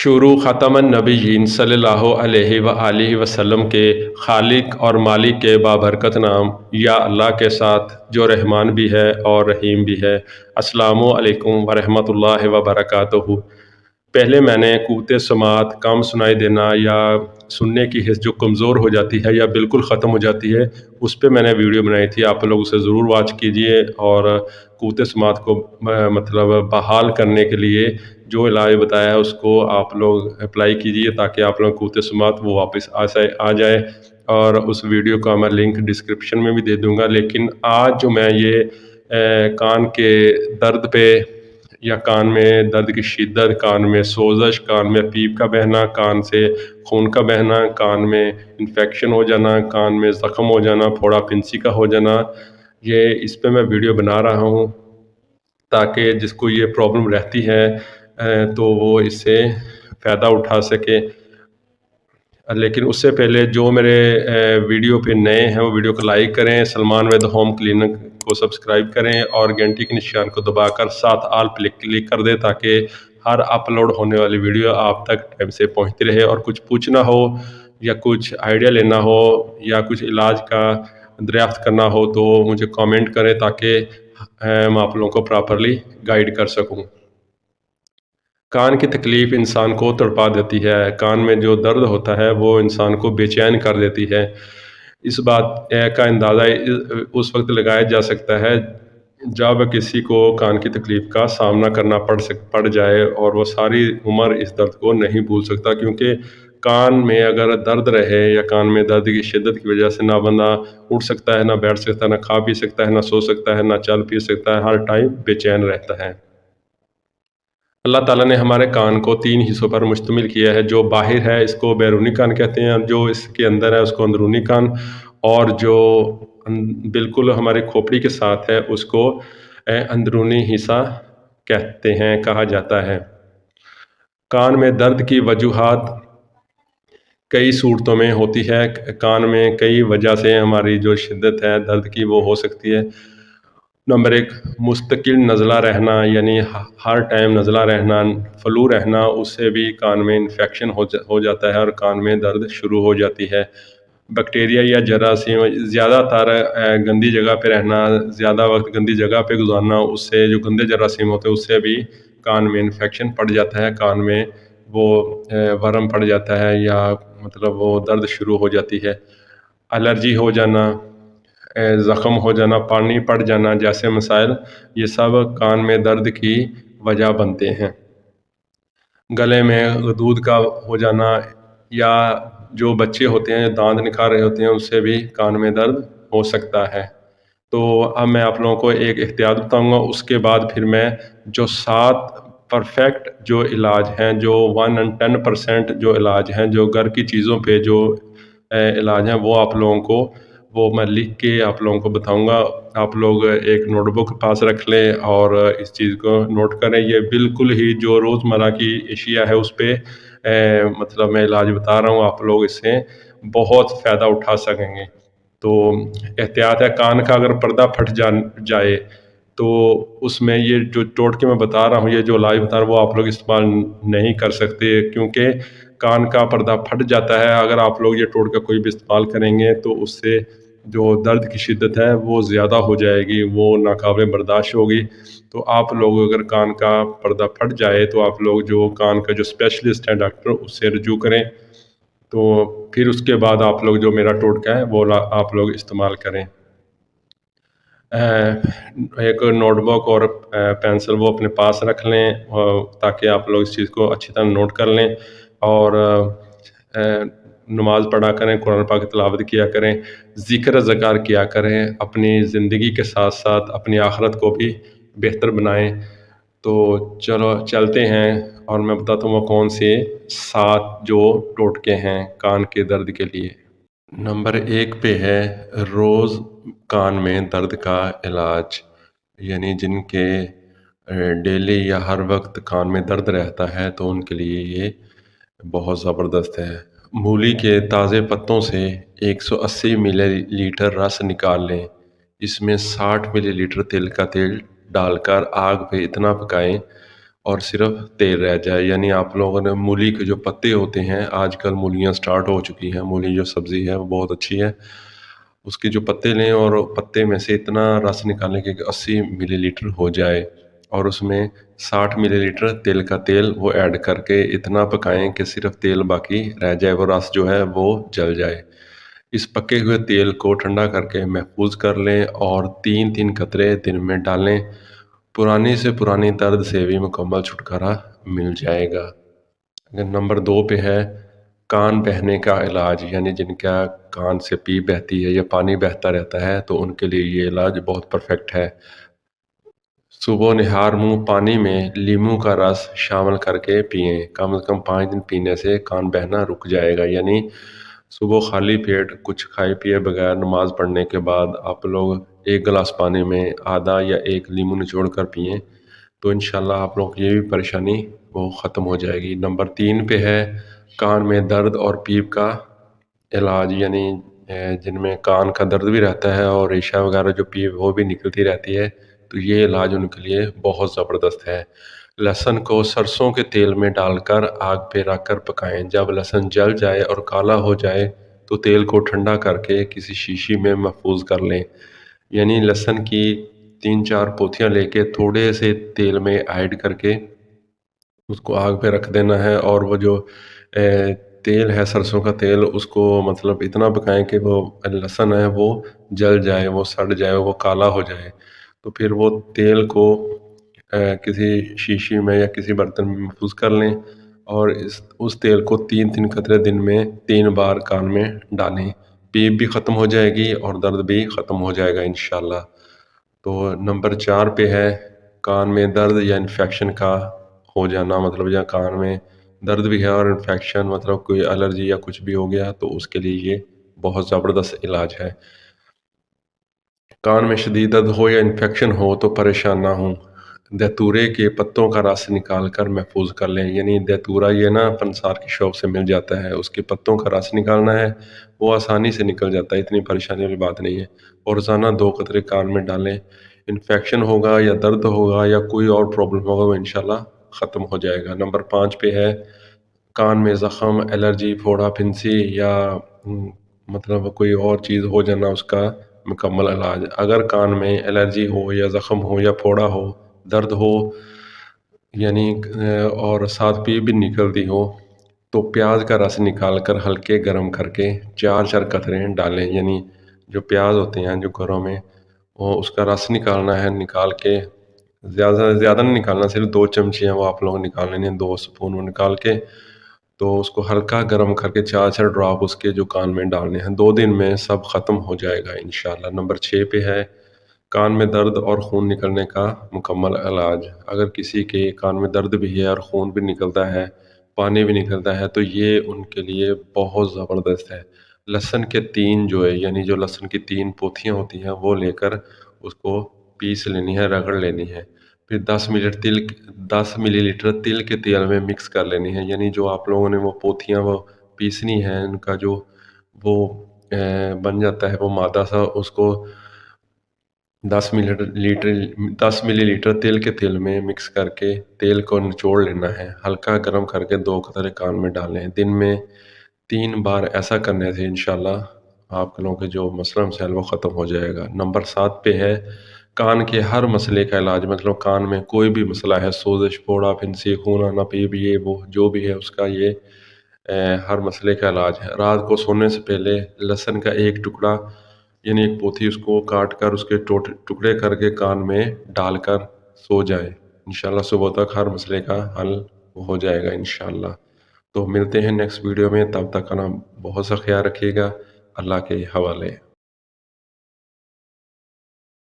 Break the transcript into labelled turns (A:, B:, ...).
A: شروع ختم النبیین صلی اللہ علیہ وآلہ وسلم کے خالق اور مالک کے بابرکت نام یا اللہ کے ساتھ جو رحمان بھی ہے اور رحیم بھی ہے۔ السلام علیکم ورحمۃ اللہ وبرکاتہ۔ پہلے میں نے قوت سماعت کم سنائی دینا یا سننے کی حس جو کمزور ہو جاتی ہے یا بالکل ختم ہو جاتی ہے، اس پہ میں نے ویڈیو بنائی تھی، آپ لوگ اسے ضرور واچ کیجئے اور قوت سماعت کو مطلب بحال کرنے کے لیے جو علاج بتایا ہے اس کو آپ لوگ اپلائی کیجئے تاکہ آپ لوگ قوت سماعت وہ واپس آ جائے، اور اس ویڈیو کا میں لنک ڈسکرپشن میں بھی دے دوں گا۔ لیکن آج جو میں یہ کان کے درد پہ یا کان میں درد کی شدت، کان میں سوزش، کان میں پیپ کا بہنا، کان سے خون کا بہنا، کان میں انفیکشن ہو جانا، کان میں زخم ہو جانا، پھوڑا پھنسی کا ہو جانا، یہ اس پہ میں ویڈیو بنا رہا ہوں تاکہ جس کو یہ پرابلم رہتی ہے تو وہ اس سے فائدہ اٹھا سکے۔ لیکن اس سے پہلے جو میرے ویڈیو پہ نئے ہیں وہ ویڈیو کو لائک کریں، سلمان وید ہوم کلینک کو سبسکرائب کریں اور گھنٹی کے نشان کو دبا کر ساتھ آل پہ کلک کر دیں تاکہ ہر اپلوڈ ہونے والی ویڈیو آپ تک ٹائم سے پہنچتی رہے۔ اور کچھ پوچھنا ہو یا کچھ آئیڈیا لینا ہو یا کچھ علاج کا دریافت کرنا ہو تو مجھے کامنٹ کریں تاکہ میں آپ لوگوں کو پراپرلی گائیڈ کر سکوں۔ کان کی تکلیف انسان کو تڑپا دیتی ہے، کان میں جو درد ہوتا ہے وہ انسان کو بے چین کر دیتی ہے۔ اس بات کا اندازہ اس وقت لگایا جا سکتا ہے جب کسی کو کان کی تکلیف کا سامنا کرنا پڑ جائے اور وہ ساری عمر اس درد کو نہیں بھول سکتا، کیونکہ کان میں اگر درد رہے یا کان میں درد کی شدت کی وجہ سے نہ بندہ اٹھ سکتا ہے، نہ بیٹھ سکتا ہے، نہ کھا پی سکتا ہے، نہ سو سکتا ہے، نہ چل پی سکتا ہے، ہر ٹائم بے چین رہتا ہے۔ اللہ تعالیٰ نے ہمارے کان کو 3 حصوں پر مشتمل کیا ہے۔ جو باہر ہے اس کو بیرونی کان کہتے ہیں، جو اس کے اندر ہے اس کو اندرونی کان، اور جو بالکل ہماری کھوپڑی کے ساتھ ہے اس کو اندرونی حصہ کہتے ہیں، کہا جاتا ہے۔ کان میں درد کی وجوہات کئی صورتوں میں ہوتی ہے۔ کان میں کئی وجہ سے ہماری جو شدت ہے درد کی وہ ہو سکتی ہے۔ نمبر 1، مستقل نزلہ رہنا، یعنی ہر ٹائم نزلہ رہنا، فلو رہنا، اس سے بھی کان میں انفیکشن ہو جاتا ہے اور کان میں درد شروع ہو جاتی ہے۔ بیکٹیریا یا جراثیم، زیادہ تر گندی جگہ پہ رہنا، زیادہ وقت گندی جگہ پہ گزارنا، اس سے جو گندے جراثیم ہوتے ہیں اس سے بھی کان میں انفیکشن پڑ جاتا ہے، کان میں وہ ورم پڑ جاتا ہے یا مطلب وہ درد شروع ہو جاتی ہے۔ الرجی ہو جانا، زخم ہو جانا، پانی پڑ جانا جیسے مسائل، یہ سب کان میں درد کی وجہ بنتے ہیں۔ گلے میں غدود کا ہو جانا، یا جو بچے ہوتے ہیں دانت نکال رہے ہوتے ہیں اس سے بھی کان میں درد ہو سکتا ہے۔ تو اب میں آپ لوگوں کو ایک احتیاط بتاؤں گا، اس کے بعد پھر میں جو 7 پرفیکٹ جو علاج ہیں، جو 110% جو علاج ہیں، جو گھر کی چیزوں پہ جو علاج ہیں وہ آپ لوگوں کو وہ میں لکھ کے آپ لوگوں کو بتاؤں گا۔ آپ لوگ ایک نوٹ بک پاس رکھ لیں اور اس چیز کو نوٹ کریں۔ یہ بالکل ہی جو روزمرہ کی اشیاء ہے اس پہ مطلب میں علاج بتا رہا ہوں، آپ لوگ اس سے بہت فائدہ اٹھا سکیں گے۔ تو احتیاط ہے، کان کا اگر پردہ پھٹ جائے تو اس میں یہ جو ٹوٹکے میں بتا رہا ہوں، یہ جو علاج بتا رہا ہوں وہ آپ لوگ استعمال نہیں کر سکتے، کیونکہ کان کا پردہ پھٹ جاتا ہے۔ اگر آپ لوگ یہ ٹوٹکا کوئی بھی استعمال کریں گے تو اس سے جو درد کی شدت ہے وہ زیادہ ہو جائے گی، وہ ناقابل برداشت ہوگی۔ تو آپ لوگ اگر کان کا پردہ پھٹ جائے تو آپ لوگ جو کان کا جو اسپیشلسٹ ہے ڈاکٹر، اس سے رجوع کریں۔ تو پھر اس کے بعد آپ لوگ جو میرا ٹوٹکا ہے وہ آپ لوگ استعمال کریں۔ ایک نوٹ بک اور پینسل وہ اپنے پاس رکھ لیں تاکہ آپ لوگ اس چیز کو اچھی طرح نوٹ کر لیں، اور نماز پڑھا کریں، قرآن پاک کی تلاوت کیا کریں، ذکر اذکار کیا کریں، اپنی زندگی کے ساتھ ساتھ اپنی آخرت کو بھی بہتر بنائیں۔ تو چلو چلتے ہیں اور میں بتاتا ہوں وہ کون سے 7 جو ٹوٹکے ہیں کان کے درد کے لیے۔ نمبر 1 پہ ہے روز کان میں درد کا علاج، یعنی جن کے ڈیلی یا ہر وقت کان میں درد رہتا ہے تو ان کے لیے یہ بہت زبردست ہے۔ مولی کے تازے پتوں سے 180 ملی لیٹر رس نکال لیں، اس میں 60 ملی لیٹر تل کا تیل ڈال کر آگ پہ اتنا پکائیں اور صرف تیل رہ جائے. یعنی آپ لوگوں نے مولی کے جو پتے ہوتے ہیں، آج کل مولیاں سٹارٹ ہو چکی ہیں، مولی جو سبزی ہے وہ بہت اچھی ہے، اس کے جو پتے لیں اور پتے میں سے اتنا رس نکالیں کہ 80 ملی لیٹر ہو جائے، اور اس میں 60 ملی لیٹر تیل کا تیل وہ ایڈ کر کے اتنا پکائیں کہ صرف تیل باقی رہ جائے، وہ رس جو ہے وہ جل جائے. اس پکے ہوئے تیل کو ٹھنڈا کر کے محفوظ کر لیں اور 3 قطرے دن میں ڈالیں. پرانی سے پرانی درد سے بھی مکمل چھٹکارا مل جائے گا. اگر نمبر 2 پہ ہے کان بہنے کا علاج، یعنی جن کا کان سے پیپ بہتی ہے یا پانی بہتا رہتا ہے، تو ان کے لیے یہ علاج بہت پرفیکٹ ہے. صبح نہار منہ پانی میں لیموں کا رس شامل کر کے پئیں. کم از کم 5 دن پینے سے کان بہنا رک جائے گا. یعنی صبح خالی پیٹ کچھ کھائے پیے بغیر نماز پڑھنے کے بعد آپ لوگ 1 گلاس پانی میں آدھا یا 1 لیموں نچوڑ کر پئیں، تو انشاءاللہ آپ لوگ کی یہ بھی پریشانی وہ ختم ہو جائے گی. نمبر 3 پہ ہے کان میں درد اور پیپ کا علاج، یعنی جن میں کان کا درد بھی رہتا ہے اور ریشہ وغیرہ جو پیپ وہ بھی نکلتی رہتی ہے، تو یہ علاج ان کے لیے بہت زبردست ہے. لہسن کو سرسوں کے تیل میں ڈال کر آگ پہ رکھ کر پکائیں. جب لہسن جل جائے اور کالا ہو جائے تو تیل کو ٹھنڈا کر کے کسی شیشی میں محفوظ کر لیں. یعنی لہسن کی 3-4 پوتیاں لے کے تھوڑے سے تیل میں ایڈ کر کے اس کو آگ پہ رکھ دینا ہے، اور وہ جو تیل ہے سرسوں کا تیل، اس کو مطلب اتنا پکائیں کہ وہ لہسن ہے وہ جل جائے، وہ سڑ جائے، وہ کالا ہو جائے. تو پھر وہ تیل کو کسی شیشی میں یا کسی برتن میں محفوظ کر لیں، اور اس تیل کو 3 قطرے دن میں 3 بار کان میں ڈالیں. پیپ بھی ختم ہو جائے گی اور درد بھی ختم ہو جائے گا انشاءاللہ. تو نمبر 4 پہ ہے کان میں درد یا انفیکشن کا ہو جانا، مطلب یا کان میں درد بھی ہے اور انفیکشن مطلب کوئی الرجی یا کچھ بھی ہو گیا، تو اس کے لیے یہ بہت زبردست علاج ہے. کان میں شدید درد ہو یا انفیکشن ہو تو پریشان نہ ہوں. دہتورے کے پتوں کا رس نکال کر محفوظ کر لیں. یعنی دہتورا یہ نا پنسار کی شاپ سے مل جاتا ہے، اس کے پتوں کا رس نکالنا ہے، وہ آسانی سے نکل جاتا ہے، اتنی پریشانی والی بات نہیں ہے. اور روزانہ 2 قطرے کان میں ڈالیں. انفیکشن ہوگا یا درد ہوگا یا کوئی اور پرابلم ہوگا وہ انشاءاللہ ختم ہو جائے گا. نمبر 5 پہ ہے کان میں زخم، الرجی، پھوڑا پھنسی یا مطلب کوئی اور چیز ہو جانا، اس کا مکمل علاج. اگر کان میں الرجی ہو یا زخم ہو یا پھوڑا ہو، درد ہو یعنی اور ساتھ پیپ بھی نکلتی ہو، تو پیاز کا رس نکال کر ہلکے گرم کر کے 4 قطرے ڈالیں. یعنی جو پیاز ہوتے ہیں جو گھروں میں، وہ اس کا رس نکالنا ہے، نکال کے زیادہ نہیں نکالنا، صرف 2 چمچے ہیں وہ آپ لوگ نکال لیں، 2 سپون وہ نکال کے تو اس کو ہلکا گرم کر کے 4 ڈراپ اس کے جو کان میں ڈالنے ہیں. 2 دن میں سب ختم ہو جائے گا انشاءاللہ. نمبر 6 پہ ہے کان میں درد اور خون نکلنے کا مکمل علاج. اگر کسی کے کان میں درد بھی ہے اور خون بھی نکلتا ہے، پانی بھی نکلتا ہے، تو یہ ان کے لیے بہت زبردست ہے. لہسن کے 3 جو ہے، یعنی جو لہسن کی 3 پوتیاں ہوتی ہیں وہ لے کر اس کو پیس لینی ہے، رگڑ لینی ہے. پھر 10 ملی لیٹر تل کے تیل میں مکس کر لینی ہے. یعنی جو آپ لوگوں نے وہ پوتیاں وہ پیسنی ہیں، ان کا جو وہ بن جاتا ہے وہ مادہ سا، اس کو 10 ملی لیٹر تیل کے تیل میں مکس کر کے تیل کو نچوڑ لینا ہے، ہلکا گرم کر کے 2 قطرے کان میں ڈالیں. دن میں 3 بار ایسا کرنے سے انشاءاللہ آپ لوگوں کے جو مسئلہ مسائل وہ ختم ہو جائے گا. نمبر 7 پہ ہے کان کے ہر مسئلے کا علاج. مطلب کان میں کوئی بھی مسئلہ ہے، سوزش، پھوڑا پھنسی، خون آنا، پیپ، یہ وہ جو بھی ہے، اس کا یہ ہر مسئلے کا علاج ہے. رات کو سونے سے پہلے لہسن کا 1 ٹکڑا یعنی 1 پوتھی اس کو کاٹ کر اس کے ٹکڑے کر کے کان میں ڈال کر سو جائے. انشاءاللہ صبح تک ہر مسئلے کا حل ہو جائے گا انشاءاللہ. تو ملتے ہیں نیکسٹ ویڈیو میں، تب تک کا بہت سا خیال رکھیے گا. اللہ کے حوالے.